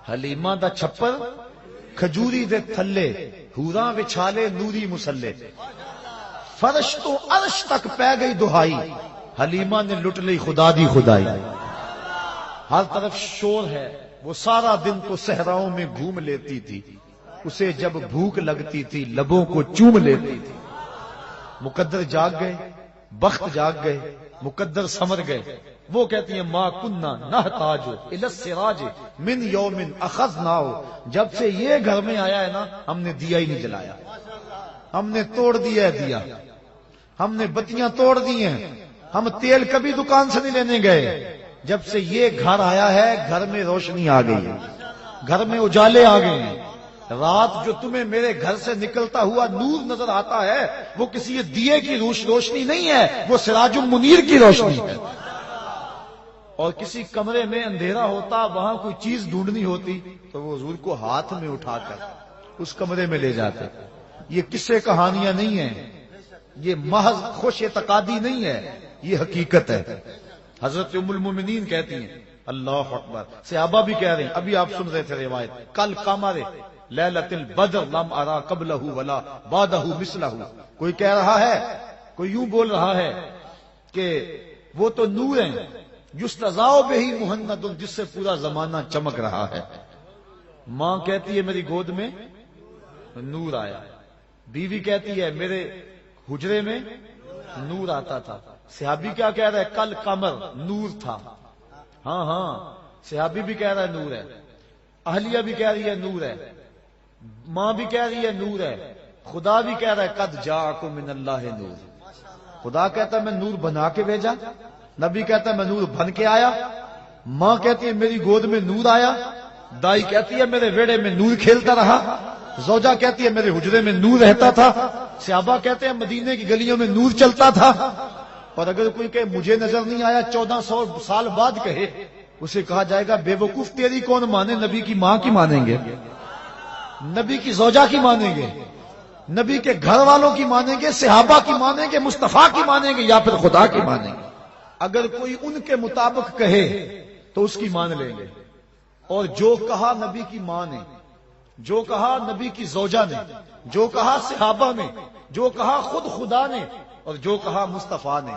حلیمہ دا چھپر کھجوری دے تھلے، حوراں وچھالے نوری مسلے، فرش تو عرش تک پہ گئی دہائی، حلیمہ نے لٹ لی خدا دی خدائی۔ ہر طرف شور ہے، وہ سارا دن تو صحراؤں میں گھوم لیتی تھی، اسے جب بھوک لگتی تھی لبوں کو چوم لیتی تھی۔ مقدر جاگ گئے، بخت جاگ گئے، مقدر سمر گئے۔ وہ کہتی ہیں ما کننا نحتاج الی السراج من یوم اخذناہ، جب سے یہ گھر میں آیا ہے نا ہم نے دیا ہی نہیں جلایا، ہم نے توڑ دیا ہے دیا، ہم نے بتیاں توڑ دی ہیں، ہم تیل کبھی دکان سے نہیں لینے گئے۔ جب سے یہ گھر آیا ہے گھر میں روشنی آ گئی، گھر میں اجالے آ گئے ہیں۔ رات جو تمہیں میرے گھر سے نکلتا ہوا نور نظر آتا ہے وہ کسی دیے کی روشنی نہیں ہے، وہ سراج المنیر کی روشنی ہے۔ اور کسی کمرے میں اندھیرا ہوتا، وہاں کوئی چیز ڈھونڈنی ہوتی تو وہ حضور کو ہاتھ میں اٹھا کر اس کمرے میں لے جاتے۔ یہ قصے کہانیاں نہیں ہیں، یہ محض خوش اعتقادی نہیں ہے، یہ حقیقت ہے۔ حضرت ام المومنین کہتی ہیں اللہ اکبر، صحابہ بھی کہہ رہے ہیں، ابھی آپ سن رہے تھے روایت، کل قمر لیلۃ البدر لم ارا قبلہ ولا بعدہ مثلہ۔ کوئی کہہ رہا ہے، کوئی یوں بول رہا ہے کہ وہ تو نور ہیں یستضاء بہ مہند، جس سے پورا زمانہ چمک رہا ہے۔ ماں کہتی ہے میری گود میں نور آیا، بیوی کہتی ہے میرے حجرے میں نور آتا تھا۔ صحابی کیا کہہ رہا ہے؟ کل قمر نور تھا۔ ہاں ہاں صحابی بھی کہہ رہا ہے نور ہے، اہلیہ بھی کہہ رہی ہے نور ہے، ماں بھی کہہ رہی ہے نور ہے، خدا بھی کہہ رہا ہے قد جاءکم من اللہ نور۔ خدا کہتا ہے میں نور بنا کے بھیجا، نبی کہتا ہے میں نور بن کے آیا، ماں کہتی ہے میری گود میں نور آیا، دائی کہتی ہے میرے ویڑے میں نور کھیلتا رہا، زوجہ کہتی ہے میرے حجرے میں نور رہتا تھا، صحابہ کہتے ہیں مدینے کی گلیوں میں نور چلتا تھا۔ اور اگر کوئی کہ مجھے نظر نہیں آیا 1400 سال بعد کہے، اسے کہا جائے گا بے وقوف تیری کون مانے، نبی کی ماں کی مانیں گے، نبی کی زوجہ کی مانیں گے، نبی کے گھر والوں کی مانیں گے، صحابہ کی مانیں گے، مصطفیٰ کی مانیں گے، یا پھر خدا کی مانیں گے۔ اگر کوئی ان کے مطابق کہے تو اس کی مان لیں گے، اور جو کہا نبی کی ماں نے، جو کہا نبی کی زوجہ نے، جو کہا صحابہ نے، جو کہا خود خدا نے، اور جو کہا مصطفیٰ نے،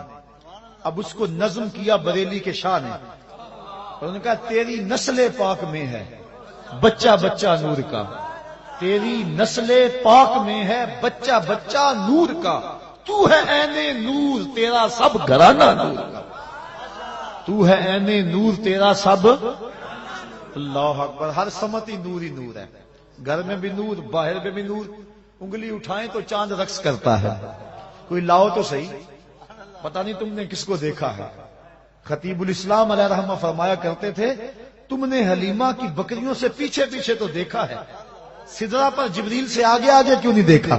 اب اس کو نظم کیا بریلی کے شاہ نے، اور انہوں نے کہا تیری نسل پاک میں ہے بچہ بچہ نور کا، تیری نسل پاک میں ہے بچہ بچہ نور کا، تو ہے عین نور تیرا سب گھرانہ نور کا، تو ہے عین نور تیرا سب۔ اللہ اکبر، ہر سمتی نور ہی نور ہے، گھر میں بھی نور، باہر میں بھی نور، انگلی اٹھائیں تو چاند رقص کرتا ہے۔ کوئی لاؤ تو صحیح، پتہ نہیں تم نے کس کو دیکھا ہے۔ خطیب الاسلام علیہ رحمہ فرمایا کرتے تھے تم نے حلیمہ کی بکریوں سے پیچھے پیچھے تو دیکھا ہے، سدرہ پر جبریل سے آگے آگے کیوں نہیں دیکھا؟